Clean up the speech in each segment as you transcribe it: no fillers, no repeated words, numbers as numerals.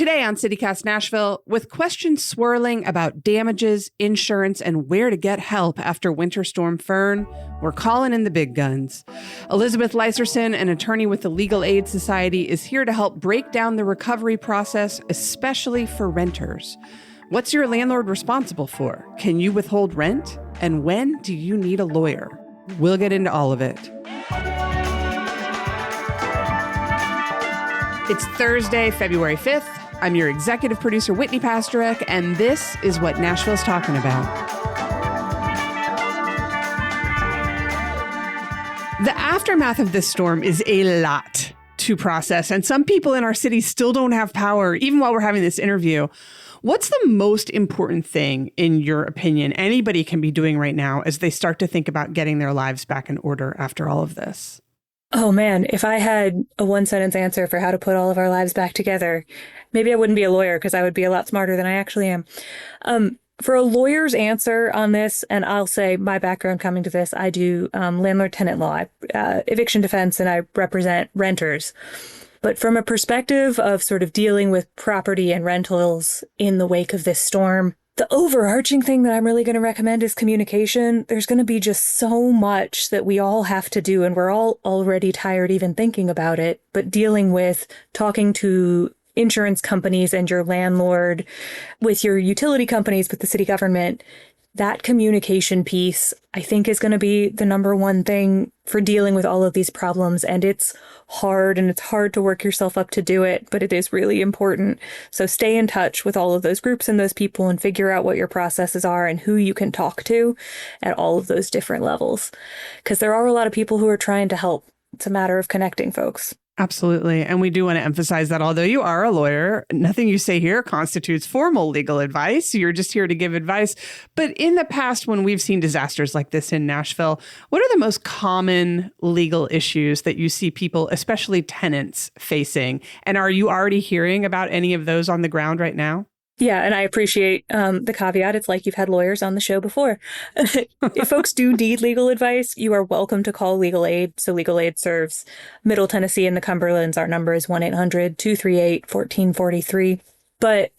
Today on CityCast Nashville, with questions swirling about damages, insurance, and where to get help after Winter Storm Fern, we're calling in the big guns. Elizabeth Leiserson, an attorney with the Legal Aid Society, is here to help break down the recovery process, especially for renters. What's your landlord responsible for? Can you withhold rent? And when do you need a lawyer? We'll get into all of it. It's Thursday, February 5th. I'm your executive producer, Whitney Pastorek, and this is what Nashville's talking about. The aftermath of this storm is a lot to process, and some people in our city still don't have power, even while we're having this interview. What's the most important thing, in your opinion, anybody can be doing right now as they start to think about getting their lives back in order after all of this? Oh man, if I had a one-sentence answer for how to put all of our lives back together, maybe I wouldn't be a lawyer because I would be a lot smarter than I actually am. For a lawyer's answer on this, and I'll say my background coming to this, I do landlord-tenant law, eviction defense, and I represent renters. But from a perspective of sort of dealing with property and rentals in the wake of this storm, the overarching thing that I'm really going to recommend is communication. There's going to be just so much that we all have to do, and we're all already tired even thinking about it, but dealing with talking to insurance companies and your landlord, with your utility companies, with the city government, that communication piece, I think, is going to be the number one thing for dealing with all of these problems. And it's hard, and it's hard to work yourself up to do it, but it is really important. So stay in touch with all of those groups and those people and figure out what your processes are and who you can talk to at all of those different levels. Because there are a lot of people who are trying to help. It's a matter of connecting folks. Absolutely. And we do want to emphasize that although you are a lawyer, nothing you say here constitutes formal legal advice. You're just here to give advice. But in the past, when we've seen disasters like this in Nashville, what are the most common legal issues that you see people, especially tenants, facing? And are you already hearing about any of those on the ground right now? Yeah, and I appreciate the caveat. It's like you've had lawyers on the show before. If folks do need legal advice, you are welcome to call Legal Aid. So Legal Aid serves Middle Tennessee and the Cumberlands. Our number is 1-800-238-1443. But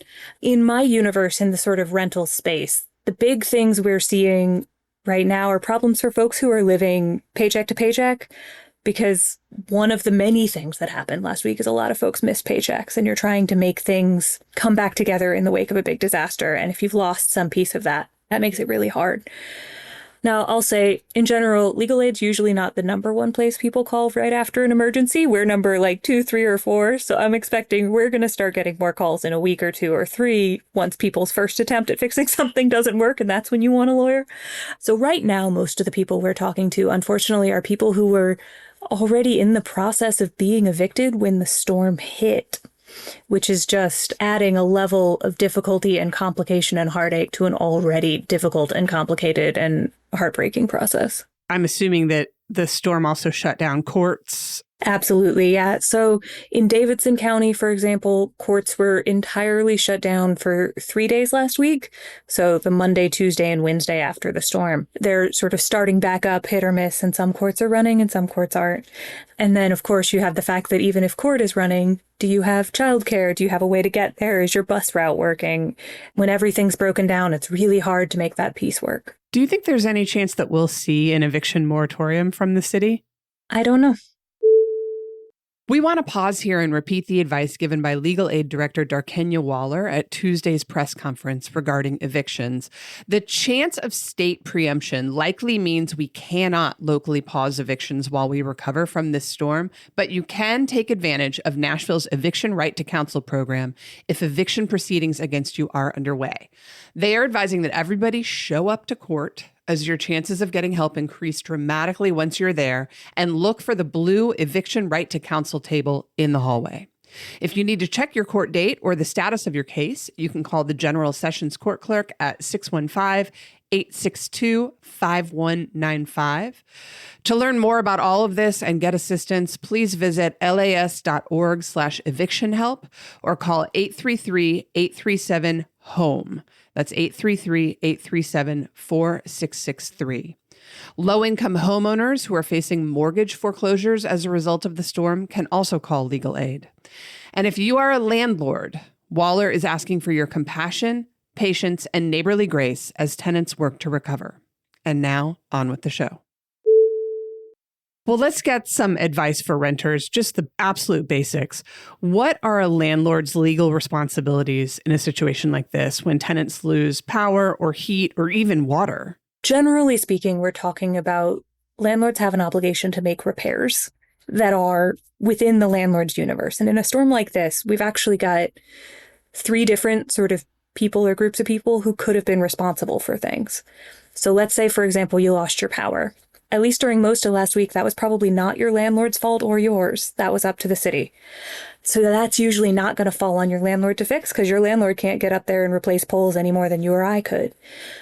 in my universe, in the sort of rental space, the big things we're seeing right now are problems for folks who are living paycheck to paycheck. Because one of the many things that happened last week is a lot of folks missed paychecks, and you're trying to make things come back together in the wake of a big disaster. And if you've lost some piece of that, that makes it really hard. Now, I'll say, in general, legal aid's usually not the number one place people call right after an emergency. We're number 2, 3, or 4. So I'm expecting we're going to start getting more calls in a week or 2 or 3 once people's first attempt at fixing something doesn't work. And that's when you want a lawyer. So right now, most of the people we're talking to, unfortunately, are people who were already in the process of being evicted when the storm hit, which is just adding a level of difficulty and complication and heartache to an already difficult and complicated and heartbreaking process. I'm assuming that the storm also shut down courts. Absolutely, yeah. So in Davidson County, for example, courts were entirely shut down for 3 days last week. So the Monday, Tuesday, and Wednesday after the storm. They're sort of starting back up, hit or miss, and some courts are running and some courts aren't. And then, of course, you have the fact that even if court is running, do you have childcare? Do you have a way to get there? Is your bus route working? When everything's broken down, it's really hard to make that piece work. Do you think there's any chance that we'll see an eviction moratorium from the city? I don't know. We want to pause here and repeat the advice given by Legal Aid Director Darkenya Waller at Tuesday's press conference regarding evictions. The chance of state preemption likely means we cannot locally pause evictions while we recover from this storm, but you can take advantage of Nashville's Eviction Right to Counsel program if eviction proceedings against you are underway. They are advising that everybody show up to court, as your chances of getting help increase dramatically once you're there, and look for the blue Eviction Right to Counsel table in the hallway. If you need to check your court date or the status of your case, you can call the General Sessions Court Clerk at 615-862-5195. To learn more about all of this and get assistance, please visit las.org/eviction help or call 833-837-HOME. That's 833-837-4663. Low-income homeowners who are facing mortgage foreclosures as a result of the storm can also call Legal Aid. And if you are a landlord, Waller is asking for your compassion, patience, and neighborly grace as tenants work to recover. And now, on with the show. Well, let's get some advice for renters, just the absolute basics. What are a landlord's legal responsibilities in a situation like this when tenants lose power or heat or even water? Generally speaking, we're talking about landlords have an obligation to make repairs that are within the landlord's universe. And in a storm like this, we've actually got 3 different sort of people or groups of people who could have been responsible for things. So let's say, for example, you lost your power. At least during most of last week, that was probably not your landlord's fault or yours. That was up to the city. So that's usually not going to fall on your landlord to fix because your landlord can't get up there and replace poles any more than you or I could.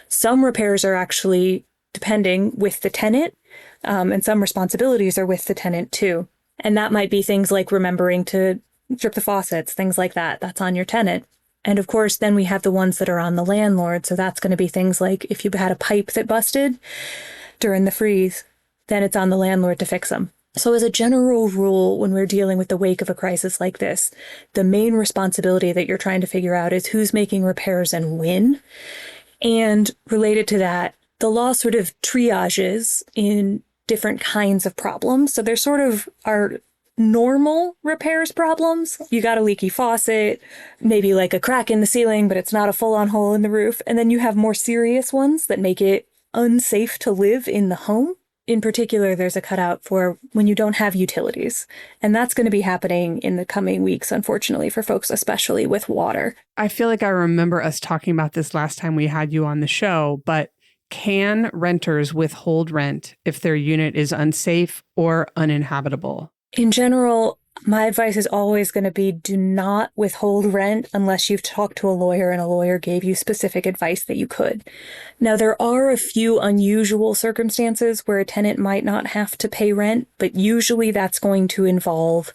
Some repairs are actually depending with the tenant, and some responsibilities are with the tenant too. And that might be things like remembering to strip the faucets, things like that. That's on your tenant. And of course, then we have the ones that are on the landlord. So that's going to be things like if you had a pipe that busted during the freeze, then it's on the landlord to fix them. So as a general rule, when we're dealing with the wake of a crisis like this, the main responsibility that you're trying to figure out is who's making repairs and when. And related to that, the law sort of triages in different kinds of problems. So there sort of are normal repairs problems. You got a leaky faucet, maybe like a crack in the ceiling, but it's not a full-on hole in the roof. And then you have more serious ones that make it unsafe to live in the home. In particular, there's a cutout for when you don't have utilities. And that's going to be happening in the coming weeks, unfortunately, for folks, especially with water. I feel like I remember us talking about this last time we had you on the show, but can renters withhold rent if their unit is unsafe or uninhabitable? In general, my advice is always going to be do not withhold rent unless you've talked to a lawyer and a lawyer gave you specific advice that you could. Now, there are a few unusual circumstances where a tenant might not have to pay rent, but usually that's going to involve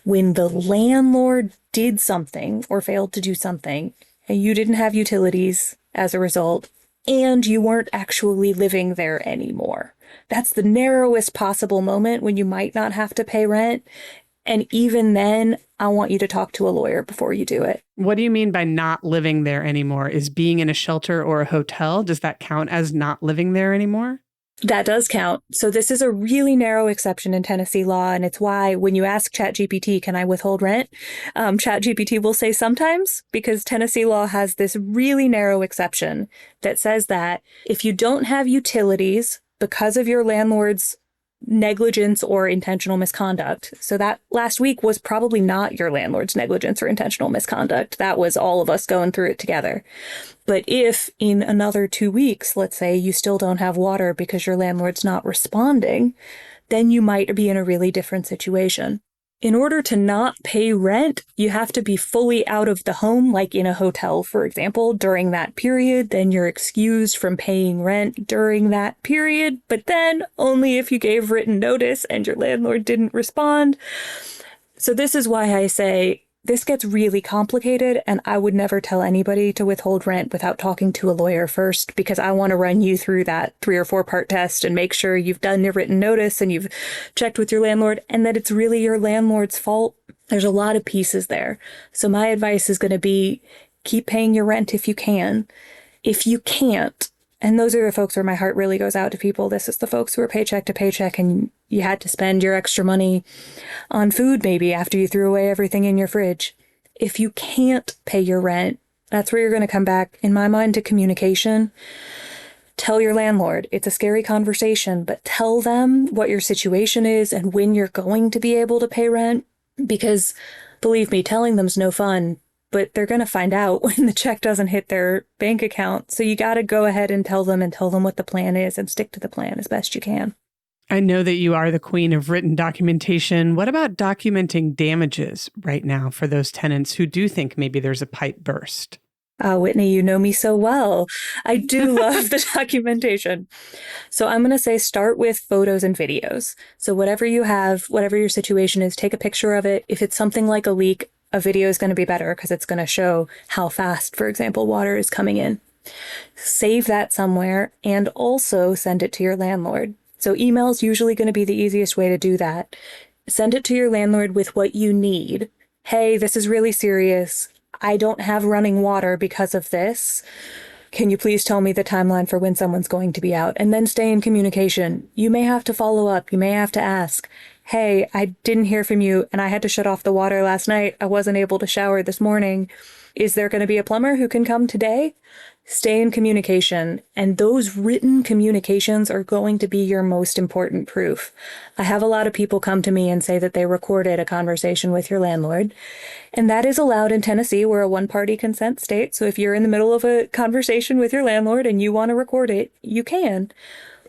when the landlord did something or failed to do something and you didn't have utilities as a result and you weren't actually living there anymore. That's the narrowest possible moment when you might not have to pay rent. And even then, I want you to talk to a lawyer before you do it. What do you mean by not living there anymore? Is being in a shelter or a hotel, does that count as not living there anymore? That does count. So this is a really narrow exception in Tennessee law, and it's why when you ask ChatGPT, can I withhold rent? ChatGPT will say sometimes, because Tennessee law has this really narrow exception that says that if you don't have utilities because of your landlord's negligence or intentional misconduct. So that last week was probably not your landlord's negligence or intentional misconduct. That was all of us going through it together. But if in another 2 weeks, let's say you still don't have water because your landlord's not responding, then you might be in a really different situation. In order to not pay rent, you have to be fully out of the home, like in a hotel, for example, during that period. Then you're excused from paying rent during that period, but then only if you gave written notice and your landlord didn't respond. So this is why I say this gets really complicated, and I would never tell anybody to withhold rent without talking to a lawyer first, because I want to run you through that 3 or 4 part test and make sure you've done your written notice and you've checked with your landlord and that it's really your landlord's fault. There's a lot of pieces there. So my advice is going to be keep paying your rent if you can. If you can't, and those are the folks where my heart really goes out to people. This is the folks who are paycheck to paycheck and you had to spend your extra money on food maybe after you threw away everything in your fridge. If you can't pay your rent, that's where you're going to come back, in my mind, to communication. Tell your landlord. It's a scary conversation, but tell them what your situation is and when you're going to be able to pay rent. Because believe me, telling them's no fun. But they're going to find out when the check doesn't hit their bank account. So you got to go ahead and tell them what the plan is and stick to the plan as best you can. I know that you are the queen of written documentation. What about documenting damages right now for those tenants who do think maybe there's a pipe burst? Whitney, you know me so well. I do love the documentation. So I'm going to say start with photos and videos. So whatever you have, whatever your situation is, take a picture of it. If it's something like a leak, a video is going to be better because it's going to show how fast, for example, water is coming in. Save that somewhere and also send it to your landlord. So email is usually going to be the easiest way to do that. Send it to your landlord with what you need. Hey, this is really serious. I don't have running water because of this. Can you please tell me the timeline for when someone's going to be out? And then stay in communication. You may have to follow up. You may have to ask, hey, I didn't hear from you and I had to shut off the water last night. I wasn't able to shower this morning. Is there going to be a plumber who can come today? Stay in communication. And those written communications are going to be your most important proof. I have a lot of people come to me and say that they recorded a conversation with your landlord. And that is allowed in Tennessee. We're a one-party consent state. So if you're in the middle of a conversation with your landlord and you want to record it, you can.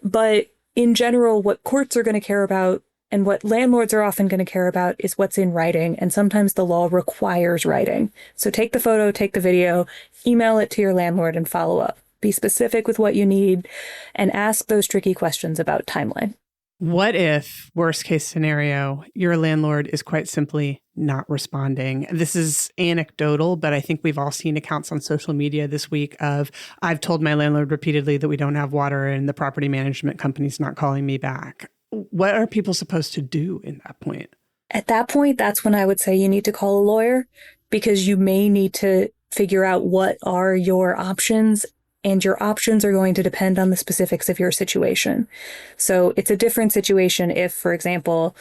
But in general, what courts are going to care about and what landlords are often going to care about is what's in writing. And sometimes the law requires writing. So take the photo, take the video, email it to your landlord and follow up. Be specific with what you need and ask those tricky questions about timeline. What if, worst case scenario, your landlord is quite simply not responding? This is anecdotal, but I think we've all seen accounts on social media this week of, I've told my landlord repeatedly that we don't have water and the property management company's not calling me back. What are people supposed to do in that point? At that point, that's when I would say you need to call a lawyer because you may need to figure out what are your options. And your options are going to depend on the specifics of your situation. So it's a different situation if, for example,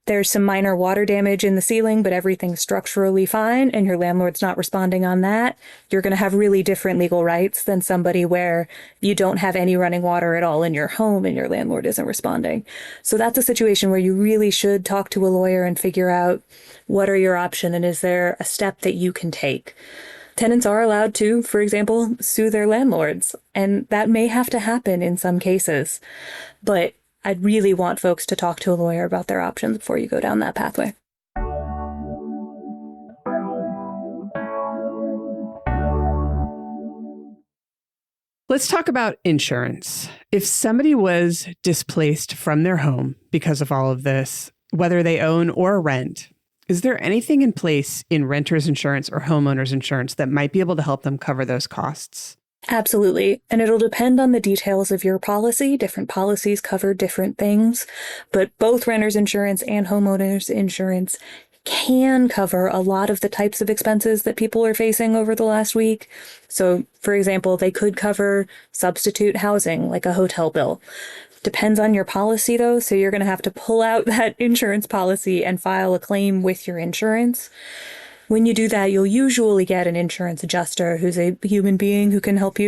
there's some minor water damage in the ceiling, but everything's structurally fine and your landlord's not responding on that. You're going to have really different legal rights than somebody where you don't have any running water at all in your home and your landlord isn't responding. So that's a situation where you really should talk to a lawyer and figure out what are your options and is there a step that you can take. Tenants are allowed to, for example, sue their landlords, and that may have to happen in some cases. But I'd really want folks to talk to a lawyer about their options before you go down that pathway. Let's talk about insurance. If somebody was displaced from their home because of all of this, whether they own or rent, is there anything in place in renter's insurance or homeowner's insurance that might be able to help them cover those costs? Absolutely. And it'll depend on the details of your policy. Different policies cover different things, but both renter's insurance and homeowner's insurance can cover a lot of the types of expenses that people are facing over the last week. So, for example, they could cover substitute housing, like a hotel bill. Depends on your policy, though, so you're going to have to pull out that insurance policy and file a claim with your insurance. When you do that, you'll usually get an insurance adjuster who's a human being who can help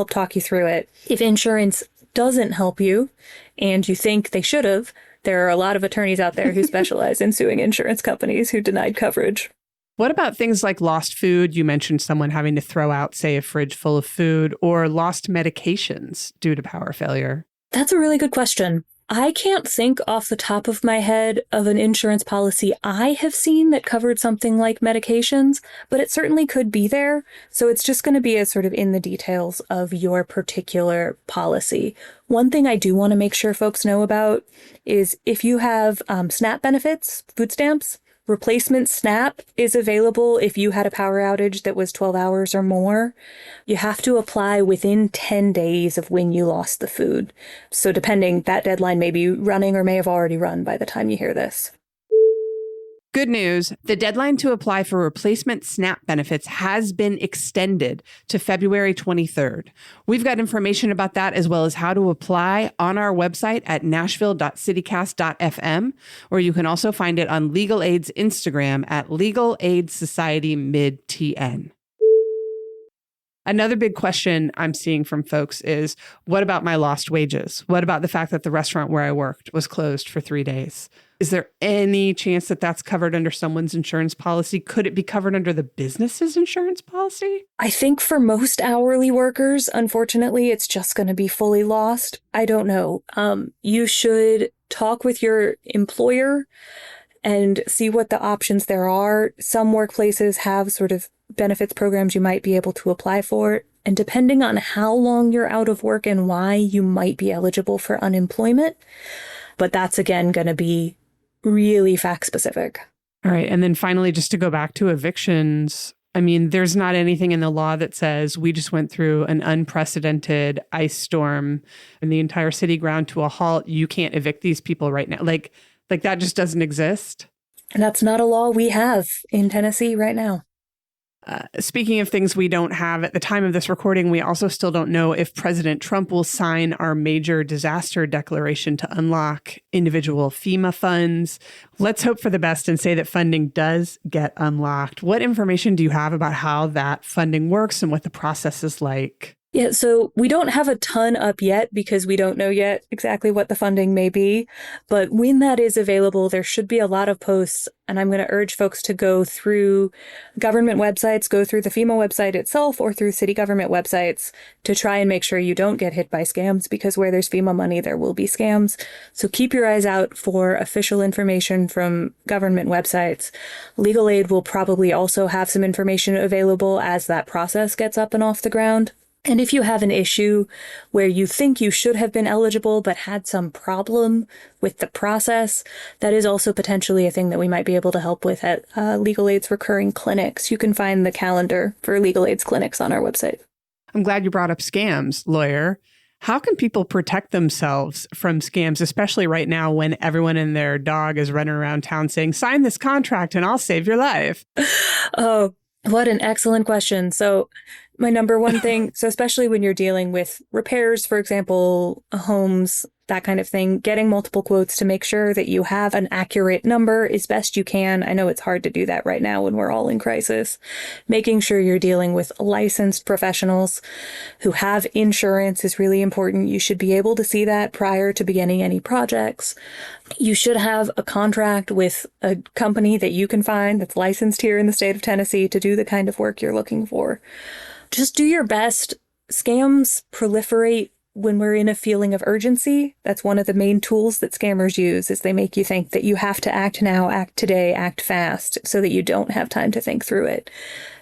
talk you through it. If insurance doesn't help you and you think they should have, there are a lot of attorneys out there who specialize in suing insurance companies who denied coverage. What about things like lost food? You mentioned someone having to throw out, say, a fridge full of food, or lost medications due to power failure. That's a really good question. I can't think off the top of my head of an insurance policy I have seen that covered something like medications, but it certainly could be there. So it's just going to be a sort of in the details of your particular policy. One thing I do want to make sure folks know about is if you have SNAP benefits, food stamps, replacement SNAP is available if you had a power outage that was 12 hours or more. You have to apply within 10 days of when you lost the food. So depending, that deadline may be running or may have already run by the time you hear this. Good news, the deadline to apply for replacement SNAP benefits has been extended to February 23rd. We've got information about that as well as how to apply on our website at nashville.citycast.fm, or you can also find it on Legal Aid's Instagram at Legal Aid Society Mid-TN. Another big question I'm seeing from folks is, what about my lost wages? What about the fact that the restaurant where I worked was closed for 3 days? Is there any chance that that's covered under someone's insurance policy? Could it be covered under the business's insurance policy? I think for most hourly workers, unfortunately, it's just going to be fully lost. I don't know. You should talk with your employer and see what the options there are. Some workplaces have sort of benefits programs you might be able to apply for. And depending on how long you're out of work and why, you might be eligible for unemployment. But that's, again, going to be really fact specific. All right. And then finally, just to go back to evictions, I mean, there's not anything in the law that says we just went through an unprecedented ice storm and the entire city ground to a halt. You can't evict these people right now. Like that just doesn't exist. And that's not a law we have in Tennessee right now. Speaking of things we don't have at the time of this recording, we also still don't know if President Trump will sign our major disaster declaration to unlock individual FEMA funds. Let's hope for the best and say that funding does get unlocked. What information do you have about how that funding works and what the process is like? Yeah, so we don't have a ton up yet because we don't know yet exactly what the funding may be. But when that is available, there should be a lot of posts. And I'm going to urge folks to go through government websites, go through the FEMA website itself or through city government websites to try and make sure you don't get hit by scams, because where there's FEMA money, there will be scams. So keep your eyes out for official information from government websites. Legal Aid will probably also have some information available as that process gets up and off the ground. And if you have an issue where you think you should have been eligible but had some problem with the process, that is also potentially a thing that we might be able to help with at Legal Aid's recurring clinics. You can find the calendar for Legal Aid's clinics on our website. I'm glad you brought up scams, lawyer. How can people protect themselves from scams, especially right now when everyone and their dog is running around town saying, sign this contract and I'll save your life? Oh, what an excellent question. So my number one thing, so especially when you're dealing with repairs, for example, homes, that kind of thing, getting multiple quotes to make sure that you have an accurate number as best you can. I know it's hard to do that right now when we're all in crisis. Making sure you're dealing with licensed professionals who have insurance is really important. You should be able to see that prior to beginning any projects. You should have a contract with a company that you can find that's licensed here in the state of Tennessee to do the kind of work you're looking for. Just do your best. Scams proliferate when we're in a feeling of urgency. That's one of the main tools that scammers use, is they make you think that you have to act now, act today, act fast, so that you don't have time to think through it.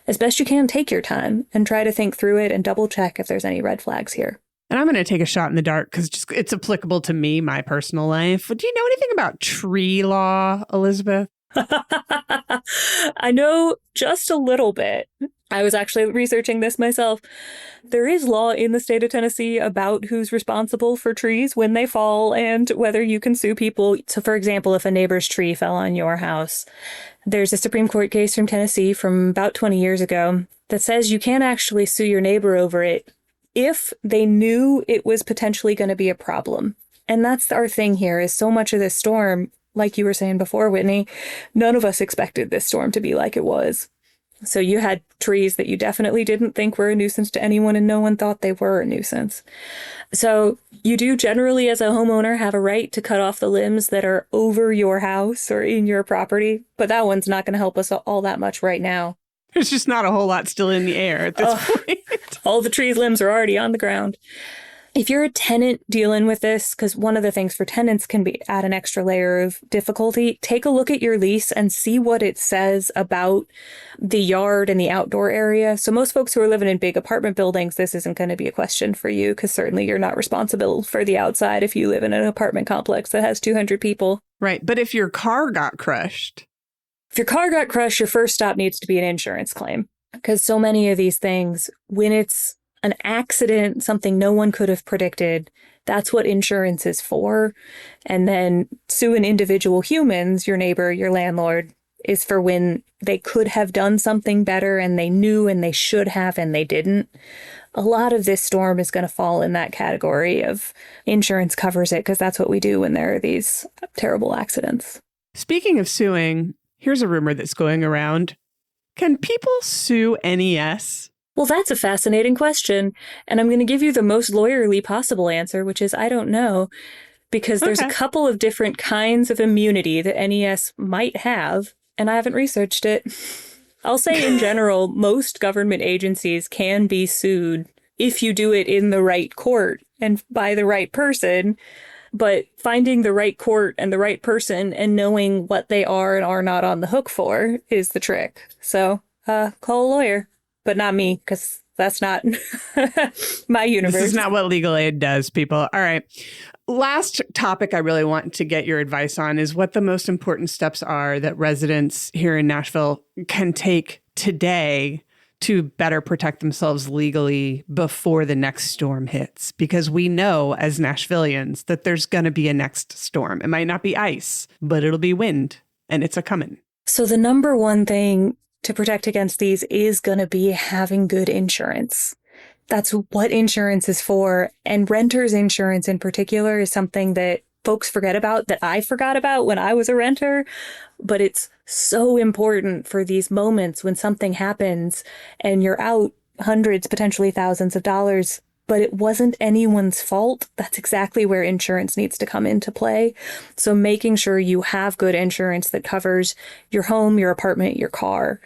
As best you can, take your time and try to think through it and double check if there's any red flags here. And I'm going to take a shot in the dark because it's applicable to me, my personal life. Do you know anything about tree law, Elizabeth? I know just a little bit. I was actually researching this myself. There is law in the state of Tennessee about who's responsible for trees when they fall and whether you can sue people. So, for example, if a neighbor's tree fell on your house, there's a Supreme Court case from Tennessee from about 20 years ago that says you can't actually sue your neighbor over it if they knew it was potentially going to be a problem. And that's our thing here, is so much of this storm, like you were saying before, Whitney, none of us expected this storm to be like it was. So you had trees that you definitely didn't think were a nuisance to anyone, and no one thought they were a nuisance. So you do generally, as a homeowner, have a right to cut off the limbs that are over your house or in your property, but that one's not going to help us all that much right now. There's just not a whole lot still in the air at this point. All the trees' limbs are already on the ground. If you're a tenant dealing with this, because one of the things for tenants can be add an extra layer of difficulty, take a look at your lease and see what it says about the yard and the outdoor area. So most folks who are living in big apartment buildings, this isn't going to be a question for you, because certainly you're not responsible for the outside if you live in an apartment complex that has 200 people. Right. But if your car got crushed. If your car got crushed, your first stop needs to be an insurance claim, because so many of these things, when it's an accident, something no one could have predicted, that's what insurance is for. And then suing individual humans, your neighbor, your landlord, is for when they could have done something better and they knew and they should have and they didn't. A lot of this storm is going to fall in that category of insurance covers it, because that's what we do when there are these terrible accidents. Speaking of suing, here's a rumor that's going around. Can people sue NES? Well, that's a fascinating question, and I'm going to give you the most lawyerly possible answer, which is I don't know, because there's a couple of different kinds of immunity that NES might have, and I haven't researched it. I'll say in general, most government agencies can be sued if you do it in the right court and by the right person, but finding the right court and the right person and knowing what they are and are not on the hook for is the trick. So call a lawyer. But not me, because that's not my universe. This is not what legal aid does, people. All right. Last topic I really want to get your advice on is what the most important steps are that residents here in Nashville can take today to better protect themselves legally before the next storm hits. Because we know as Nashvillians that there's going to be a next storm. It might not be ice, but it'll be wind, and it's a coming. So the number one thing to protect against these is going to be having good insurance. That's what insurance is for. And renter's insurance in particular is something that folks forget about, that I forgot about when I was a renter. But it's so important for these moments when something happens and you're out hundreds, potentially thousands of dollars, but it wasn't anyone's fault. That's exactly where insurance needs to come into play. So making sure you have good insurance that covers your home, your apartment, your car.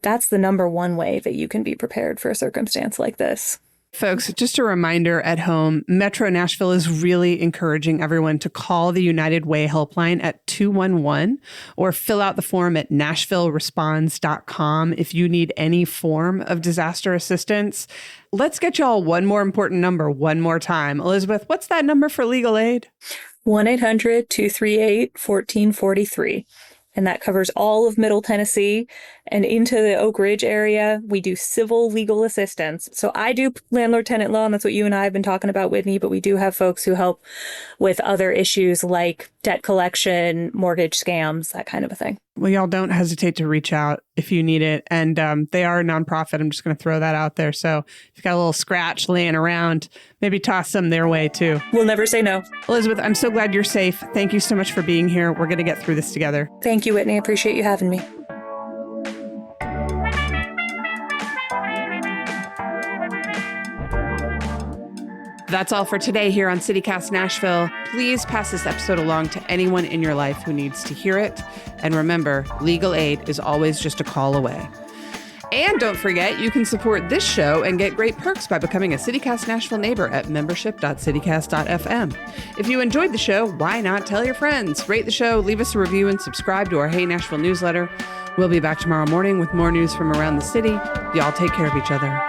That's the number one way that you can be prepared for a circumstance like this. Folks, just a reminder at home, Metro Nashville is really encouraging everyone to call the United Way helpline at 211 or fill out the form at nashvilleresponds.com if you need any form of disaster assistance. Let's get y'all one more important number one more time. Elizabeth, what's that number for legal aid? 1-800-238-1443. And that covers all of Middle Tennessee and into the Oak Ridge area. We do civil legal assistance. So I do landlord-tenant law, and that's what you and I have been talking about, Whitney, but we do have folks who help with other issues like debt collection, mortgage scams, that kind of a thing. Well, y'all don't hesitate to reach out if you need it. And they are a nonprofit. I'm just going to throw that out there. So if you've got a little scratch laying around, maybe toss some their way too. We'll never say no. Elizabeth, I'm so glad you're safe. Thank you so much for being here. We're going to get through this together. Thank you, Whitney. I appreciate you having me. That's all for today here on CityCast Nashville. Please pass this episode along to anyone in your life who needs to hear it. And remember, legal aid is always just a call away. And don't forget, you can support this show and get great perks by becoming a CityCast Nashville neighbor at membership.citycast.fm. If you enjoyed the show, why not tell your friends? Rate the show, leave us a review, and subscribe to our Hey Nashville newsletter. We'll be back tomorrow morning with more news from around the city. Y'all take care of each other.